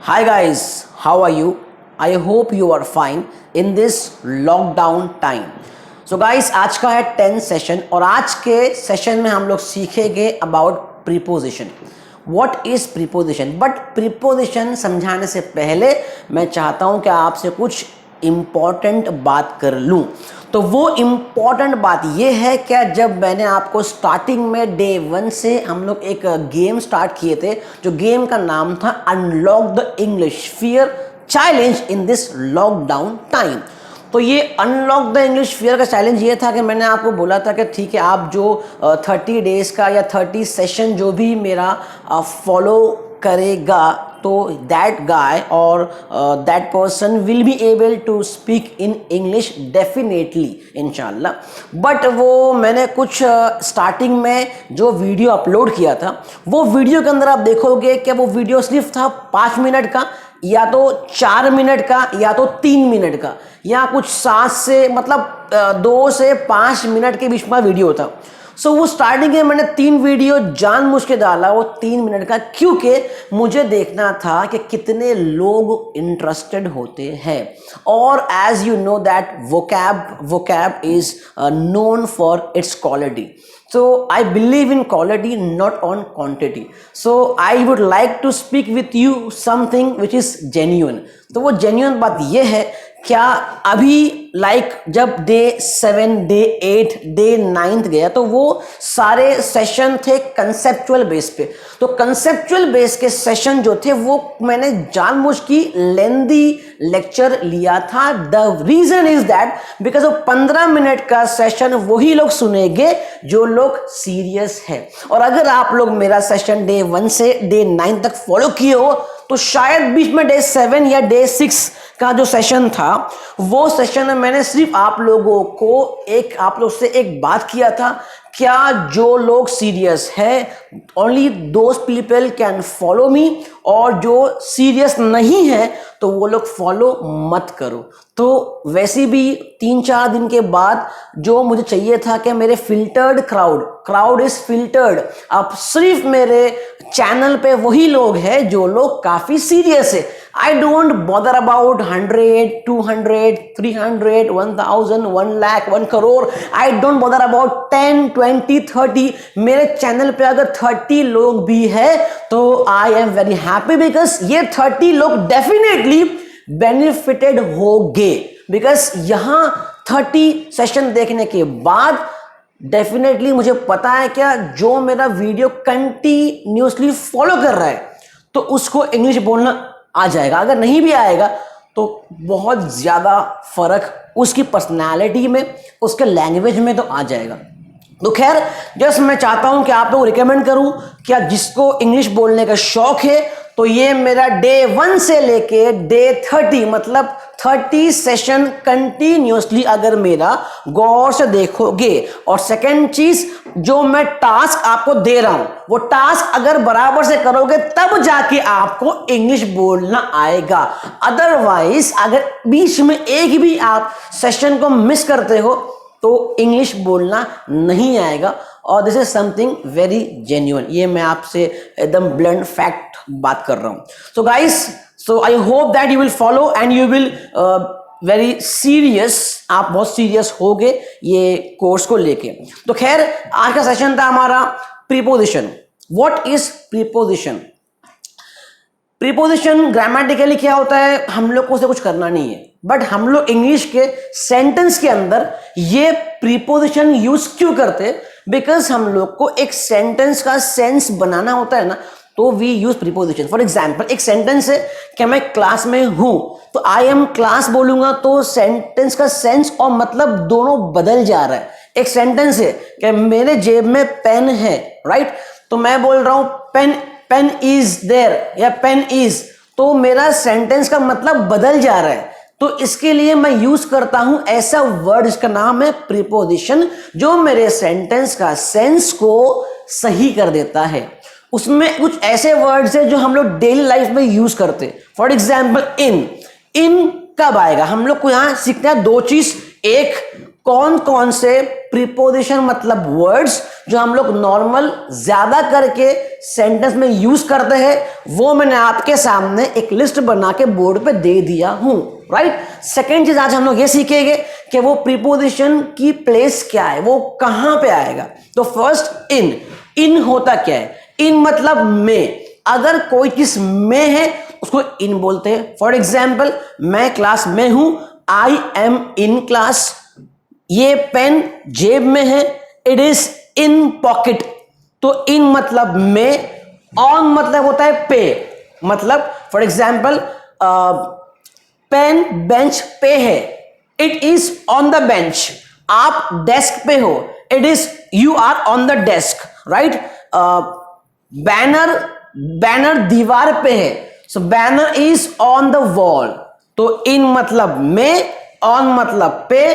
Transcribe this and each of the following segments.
Hi guys, how are you? I hope you are fine in this lockdown time. So guys, आज का है 10th session और आज के सेशन में हम लोग सीखेंगे about preposition. What is preposition? But preposition समझाने से पहले मैं चाहता हूं कि आपसे कुछ इम्पॉर्टेंट बात कर लूं. तो वो इम्पॉर्टेंट बात ये है क्या, जब मैंने आपको स्टार्टिंग में डे 1 से हम लोग एक गेम स्टार्ट किए थे, जो गेम का नाम था unlock the English fear challenge in this lockdown time. तो ये अनलॉक द इंग्लिश फियर का चैलेंज ये था कि मैंने आपको बोला था कि ठीक है, आप जो 30 डेज का या 30 सेशन जो भी मेरा फॉलो करेगा, तो दैट गाय और that person will be able to speak in English definitely इंशाल्लाह. बट वो मैंने कुछ स्टार्टिंग में जो वीडियो अपलोड किया था, वो वीडियो के अंदर आप देखोगे कि वो वीडियो सिर्फ था 5 मिनट का, या तो 4 मिनट का, या तो 3 मिनट का, या कुछ 7 से मतलब 2 से 5 मिनट के बीच में वीडियो था. सो वो स्टार्टिंग में मैंने 3 वीडियो जानबूझ के डाला, वो 3 मिनट का, क्योंकि मुझे देखना था कि कितने लोग इंटरेस्टेड होते हैं. और as you know that vocab is known for its quality. So I believe in quality, not on quantity. So I would like to speak with you something which is genuine. तो वो genuine बात ये है, क्या अभी जब day 7, day 8, day 9 गया, तो वो सारे सेशन थे कंसेप्चुअल बेस पे. तो कंसेप्चुअल बेस के सेशन जो थे वो मैंने जानबूझ की लेंदी लेक्चर लिया था. The reason is that because वो 15 मिनट का सेशन वही लोग सुनेंगे जो लोग सीरियस है. और अगर आप लोग मेरा सेशन डे 1 से डे 9 तक फॉलो किए हो, तो शायद बीच में डे 7 या डे 6 का जो सेशन था, वो सेशन में मैंने सिर्फ आप लोगों को आप लोग से एक बात किया था, क्या जो लोग सीरियस है only those people can follow me, और जो सीरियस नहीं है तो वो लोग फॉलो मत करो. तो वैसे भी 3-4 दिन के बाद जो मुझे चाहिए था कि मेरे फिल्टर्ड क्राउड इज फिल्टर्ड, अब सिर्फ मेरे चैनल पे वही लोग हैं जो लोग काफी सीरियस है. I don't bother about 100, 200, 300, 1000, 1 lakh, 1 crore. I don't bother about 10, 20, 30. मेरे चैनल पे अगर 30 लोग भी है तो I am very happy, because ये 30 लोग डेफिनेटली बेनिफिटेड होंगे. बिकॉज यहाँ 30 सेशन देखने के बाद डेफिनेटली मुझे पता है क्या, जो मेरा वीडियो कंटिन्यूसली फॉलो कर रहा है तो उसको इंग्लिश बोलना आ जाएगा. अगर नहीं भी आएगा तो बहुत ज़्यादा फर्क उसकी पर्सनालिटी में, उसके लैंग्वेज में तो आ जाएगा. तो खैर, जस्ट मैं चाहता हूं कि आप लोग रिकमेंड करूं, क्या जिसको इंग्लिश बोलने का शौक है, तो ये मेरा डे 1 से लेके डे 30 मतलब 30 सेशन कंटिन्यूसली अगर मेरा गौर से देखोगे, और सेकंड चीज, जो मैं टास्क आपको दे रहा हूं, वो टास्क अगर बराबर से करोगे तब जाके आपको इंग्लिश बोलना आएगा. अदरवाइज अगर बीच में एक भी आप सेशन को मिस करते हो तो इंग्लिश बोलना नहीं आएगा. और this is something very genuine. ये मैं आपसे एकदम ब्लंट फैक्ट बात कर रहा हूं. So guys, so I hope that you will follow and you will very serious, आप बहुत सीरियस होगे ये कोर्स को लेके. तो खैर, आज का सेशन था हमारा preposition. What is preposition? Preposition grammatically क्या होता है, हम लोग को उसे कुछ करना नहीं है, बट हम लोग इंग्लिश के सेंटेंस के अंदर ये प्रीपोजिशन यूज क्यों करते? बिकॉज हम लोग को एक सेंटेंस का सेंस बनाना होता है ना, तो we use preposition. For example, एक सेंटेंस है कि मैं क्लास में हूं, तो आई एम क्लास बोलूंगा तो सेंटेंस का सेंस और मतलब दोनों बदल जा रहा है. एक सेंटेंस है कि मेरे जेब में पेन है, राइट, तो मैं बोल रहा हूं पेन इज देयर या पेन इज, तो मेरा सेंटेंस का मतलब बदल जा रहा है. तो इसके लिए मैं यूज करता हूं ऐसा वर्ड जिसका नाम है प्रीपोजिशन, जो मेरे सेंटेंस का सेंस को सही कर देता है. उसमें कुछ ऐसे वर्ड्स हैं जो हम लोग डेली लाइफ में यूज करते हैं. फॉर एग्जाम्पल, इन कब आएगा? हम लोग को यहां सीखना है 2 चीज. एक, कौन कौन से प्रीपोजिशन मतलब वर्ड्स जो हम लोग नॉर्मल ज्यादा करके सेंटेंस में यूज करते हैं, वो मैंने आपके सामने एक लिस्ट बना के बोर्ड पे दे दिया हूं, राइट। सेकेंड चीज आज हम लोग ये सीखेंगे कि वो प्रीपोजिशन की प्लेस क्या है, वो कहां पे आएगा। तो फर्स्ट इन होता क्या है? इन मतलब में, अगर कोई चीज में है उसको इन बोलते हैं। फॉर एग्जाम्पल, मैं क्लास में हूं, आई एम इन क्लास। ये पेन जेब में है, इट इज इन पॉकेट। तो इन मतलब में, ऑन मतलब होता है पे, मतलब फॉर एग्जाम्पल पेन बेंच पे है, it is on the bench. आप डेस्क पे हो, it is you are on the desk, right. Banner दीवार पे है, so banner is on the wall. तो इन मतलब में, ऑन मतलब पे,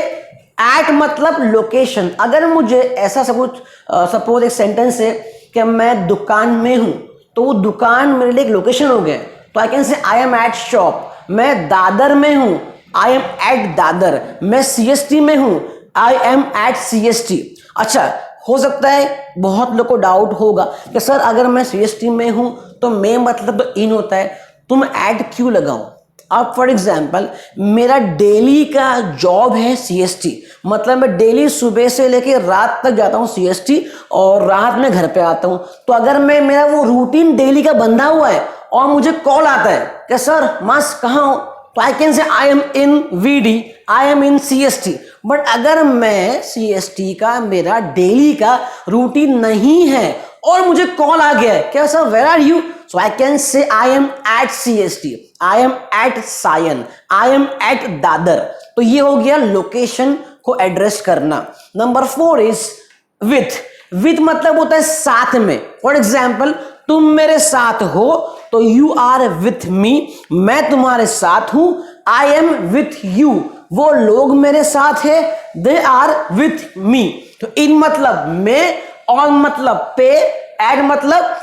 एट मतलब लोकेशन। अगर मुझे ऐसा सपोज एक सेंटेंस है कि मैं दुकान में हूं, तो वो दुकान मेरे लिए एक लोकेशन हो गया। तो I can say I am eight shop. मैं दादर में हूं, आई एम एट दादर। मैं सीएसटी में हूं, आई एम एट सीएसटी। अच्छा, हो सकता है बहुत लोग को डाउट होगा कि सर अगर मैं सीएसटी में हूं तो मैं मतलब तो इन होता है, तो मैं एट क्यों लगाऊं? अब फॉर एग्जाम्पल, मेरा डेली का जॉब है सीएसटी, मतलब मैं डेली सुबह से लेकर रात तक जाता हूँ सीएसटी और रात में घर पे आता हूँ। तो अगर मेरा वो रूटीन डेली का बंधा हुआ है और मुझे कॉल आता है कि सर मास कहाँ हो, तो I can say I am in VT, I am in CST. But अगर मैं सीएसटी का मेरा डेली का रूटीन नहीं है और मुझे कॉल आ गया है क्या sir where are you, so I can say I am at CST, I am at Sion, I am at Dadar. तो ये हो गया लोकेशन को एड्रेस करना। नंबर 4 इज विथ मतलब होता है साथ में। फॉर एग्जाम्पल, तुम मेरे साथ हो तो यू आर विथ मी, मैं तुम्हारे साथ हूं, आई एम विथ यू, वो लोग मेरे साथ है, दे आर विथ मी। तो इन मतलब में, ऑन मतलब पे, एट मतलब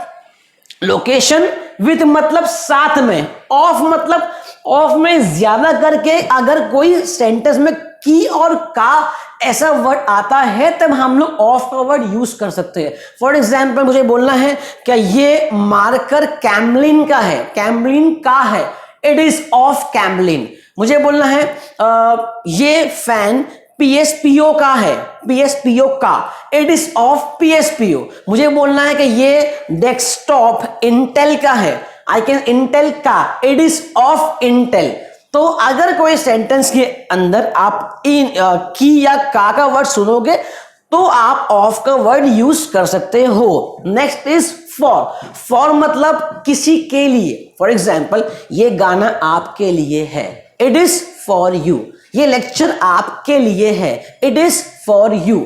लोकेशन, विथ मतलब साथ में, ऑफ मतलब ऑफ में ज्यादा करके अगर कोई सेंटेंस में की और का ऐसा वर्ड आता है तब हम लोग ऑफ का वर्ड यूज कर सकते हैं। फॉर एग्जाम्पल, मुझे बोलना है क्या ये मार्कर कैमलिन का है, कैमलिन का है, इट इज ऑफ कैमलिन। मुझे बोलना है ये फैन पीएसपीओ का है, पीएसपीओ का, इट इज ऑफ पीएसपीओ। मुझे बोलना है कि ये डेस्कटॉप इंटेल का है, आई कैन इंटेल का, इट इज ऑफ इंटेल। तो अगर कोई सेंटेंस के अंदर आप इन की या का वर्ड सुनोगे तो आप ऑफ का वर्ड यूज कर सकते हो। नेक्स्ट इज फॉर मतलब किसी के लिए। फॉर एग्जाम्पल, ये गाना आपके लिए है, इट इज फॉर यू। ये लेक्चर आपके लिए है, इट इज फॉर यू।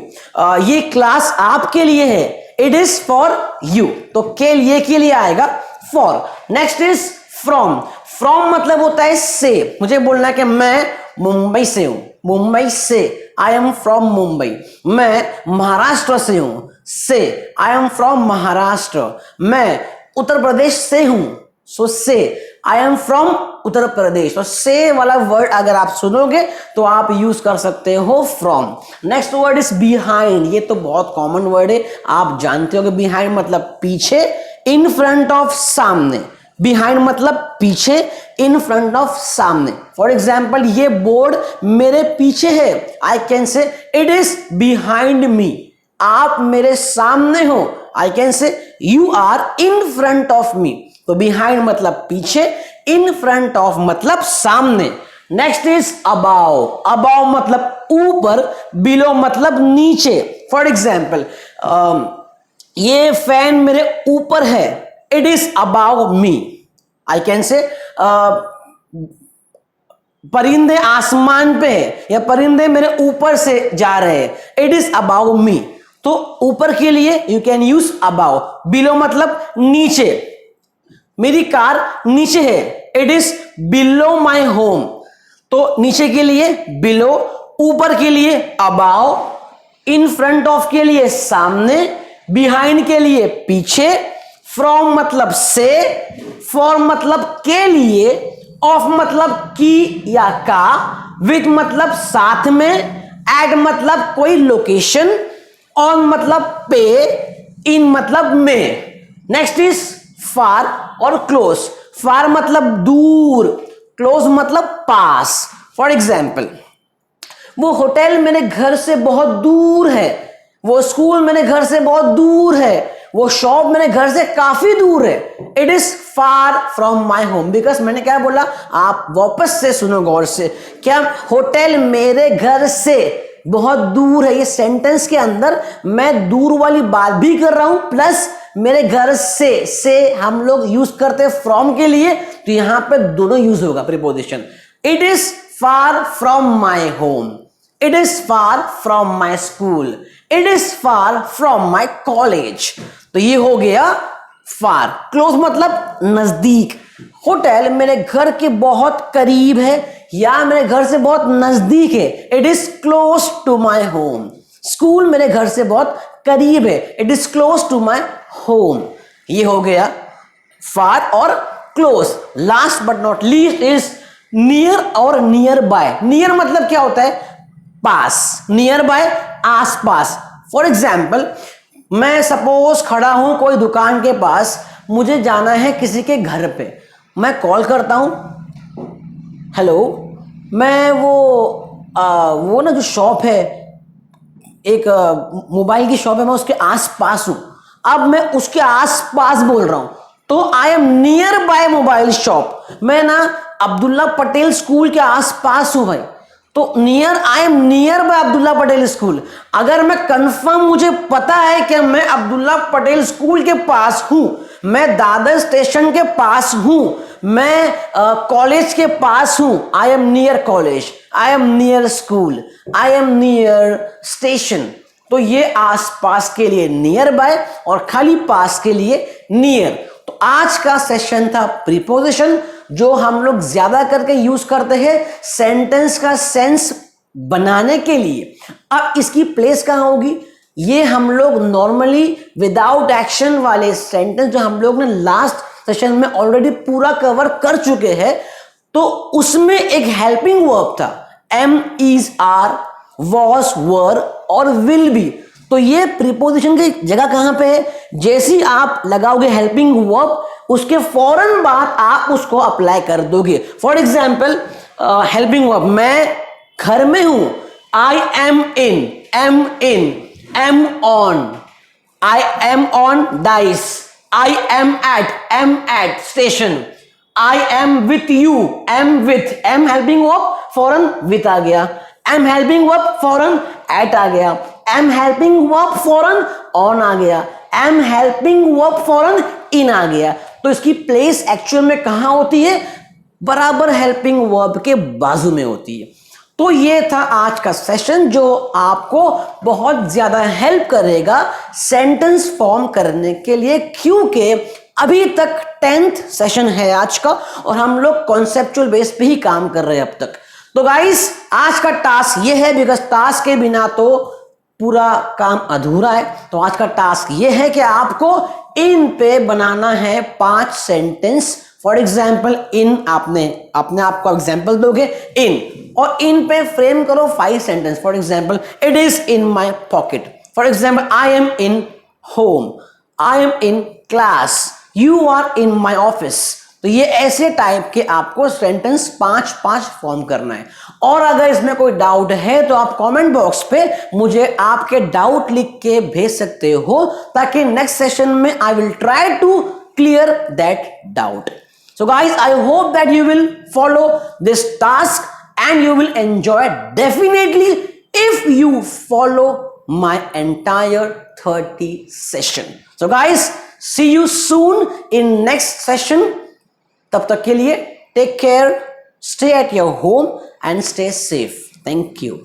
ये क्लास आपके लिए है, इट इज फॉर यू। तो के लिए आएगा फॉर। नेक्स्ट इज फ्रॉम मतलब होता है से। मुझे बोलना है कि मैं मुंबई से हूं, मुंबई से, आई एम फ्रॉम मुंबई। मैं महाराष्ट्र से हूं, से, आई एम फ्रॉम महाराष्ट्र। मैं उत्तर प्रदेश से हूं, सो से, I am from Uttar Pradesh. तो से वाला वर्ड अगर आप सुनोगे तो आप यूज कर सकते हो from. Next word is behind. ये तो बहुत कॉमन वर्ड है, आप जानते हो कि बिहाइंड मतलब पीछे, इन फ्रंट ऑफ सामने। बिहाइंड मतलब पीछे, इन फ्रंट ऑफ सामने। फॉर एग्जाम्पल, ये बोर्ड मेरे पीछे है, I can say it is behind me. आप मेरे सामने हो, I can say you are in front of me. तो बिहाइंड मतलब पीछे, इन फ्रंट ऑफ मतलब सामने। Next is above. अबाव मतलब ऊपर, बिलो मतलब नीचे। फॉर एग्जाम्पल, ये फैन मेरे ऊपर है, it is above me. I can से परिंदे आसमान पे है या परिंदे मेरे ऊपर से जा रहे हैं, इट इज अबाव मी। तो ऊपर के लिए you can use above. Below मतलब नीचे, मेरी कार नीचे है, it is below my home. तो नीचे के लिए बिलो, ऊपर के लिए अबाव, इन फ्रंट ऑफ के लिए सामने, बिहाइंड के लिए पीछे, फ्रॉम मतलब से, फॉर मतलब के लिए, ऑफ मतलब की या का, विथ मतलब साथ में, एट मतलब कोई लोकेशन, ऑन मतलब पे, इन मतलब में। नेक्स्ट इज फार और क्लोज। फार मतलब दूर, क्लोज मतलब पास। फॉर एग्जाम्पल, वो होटल मेरे घर से बहुत दूर है, वो स्कूल मेरे घर से बहुत दूर है, वो शॉप मेरे घर से काफी दूर है। It is far from my home. Because मैंने क्या बोला, आप वापस से सुनो गौर से, क्या होटल मेरे घर से बहुत दूर है, ये सेंटेंस के अंदर मैं दूर वाली बात भी कर रहा हूं, प्लस मेरे घर से हम लोग यूज करते हैं फ्रॉम के लिए, तो यहां पे दोनों यूज होगा preposition. It is far from my home, it is far from my school, it is far from my college. तो ये हो गया फार। क्लोज मतलब नजदीक। होटल मेरे घर के बहुत करीब है या मेरे घर से बहुत नजदीक है, it is close to my home. School मेरे घर से बहुत करीब है, it is close to my home. ये हो गया फार और close. Last but not least is near और नियर बाय। नियर मतलब क्या होता है, पास, नियर बाय आस पास। फॉर एग्जाम्पल, मैं सपोज खड़ा हूं कोई दुकान के पास, मुझे जाना है किसी के घर पे, मैं कॉल करता हूं, हेलो, मैं वो ना जो शॉप है, एक मोबाइल की शॉप है, मैं उसके आस पास हूं। अब मैं उसके आस पास बोल रहा हूं, तो I am near by mobile shop. मैं ना अब्दुल्ला पटेल स्कूल के आस पास हूं भाई, तो near, I am near by Abdullah Patel school. अगर मैं कंफर्म, मुझे पता है कि मैं अब्दुल्ला पटेल स्कूल के पास हूं, मैं दादर स्टेशन के पास हूं, मैं कॉलेज के पास हूं, I am near college, I am near school, I am near station. तो ये आस पास के लिए नियर बाय और खाली पास के लिए नियर। तो आज का सेशन था प्रीपोजिशन, जो हम लोग ज्यादा करके यूज करते हैं सेंटेंस का सेंस बनाने के लिए। अब इसकी प्लेस कहां होगी, ये हम लोग नॉर्मली विदाउट एक्शन वाले सेंटेंस जो हम लोग ने लास्ट सेशन में ऑलरेडी पूरा कवर कर चुके हैं, तो उसमें एक हेल्पिंग वर्ब था, एम, इज, आर, वॉज, वर और विल बी। तो ये प्रीपोजिशन की जगह कहां पे है, जैसे आप लगाओगे हेल्पिंग वर्ब, उसके फौरन बाद आप उसको अप्लाई कर दोगे। फॉर एग्जाम्पल, हेल्पिंग वर्ब, मैं घर में हूं, I am in, am on, I am on dais, I am at station, I am with you, am with, am helping verb फौरन विथ आ गया, एम हेल्पिंग वर्ब फौरन एट आ गया, एम हेल्पिंग वर्ब फौरन ऑन आ गया, am helping verb फौरन इन आ गया। तो इसकी प्लेस एक्चुअल में कहां होती है, बराबर हेल्पिंग वर्ब के बाजू में होती है। तो ये था आज का सेशन, जो आपको बहुत ज्यादा हेल्प करेगा सेंटेंस फॉर्म करने के लिए, क्योंकि अभी तक 10th सेशन है आज का और हम लोग कॉन्सेप्चुअल बेस पे ही काम कर रहे हैं अब तक। तो गाइस, आज का टास्क ये है, बिकॉज टास्क के बिना तो पूरा काम अधूरा है। तो आज का टास्क ये है कि आपको इन पे बनाना है 5 सेंटेंस। फॉर एग्जाम्पल, इन, आपने अपने आप को एग्जाम्पल दोगे इन, और इन पे फ्रेम करो 5 sentence. For example, it is in my pocket. For example, I am in home, I am in class, you are in my office. तो ये ऐसे टाइप के आपको सेंटेंस 5-5 फॉर्म करना है। और अगर इसमें कोई डाउट है तो आप कमेंट बॉक्स पे मुझे आपके डाउट लिख के भेज सकते हो, ताकि नेक्स्ट सेशन में I will try to clear that doubt. So guys, I hope that you will follow this task and you will enjoy definitely if you follow my entire 30 session. So guys, see you soon in next session. तब तक के लिए take care, stay at your home and stay safe. Thank you.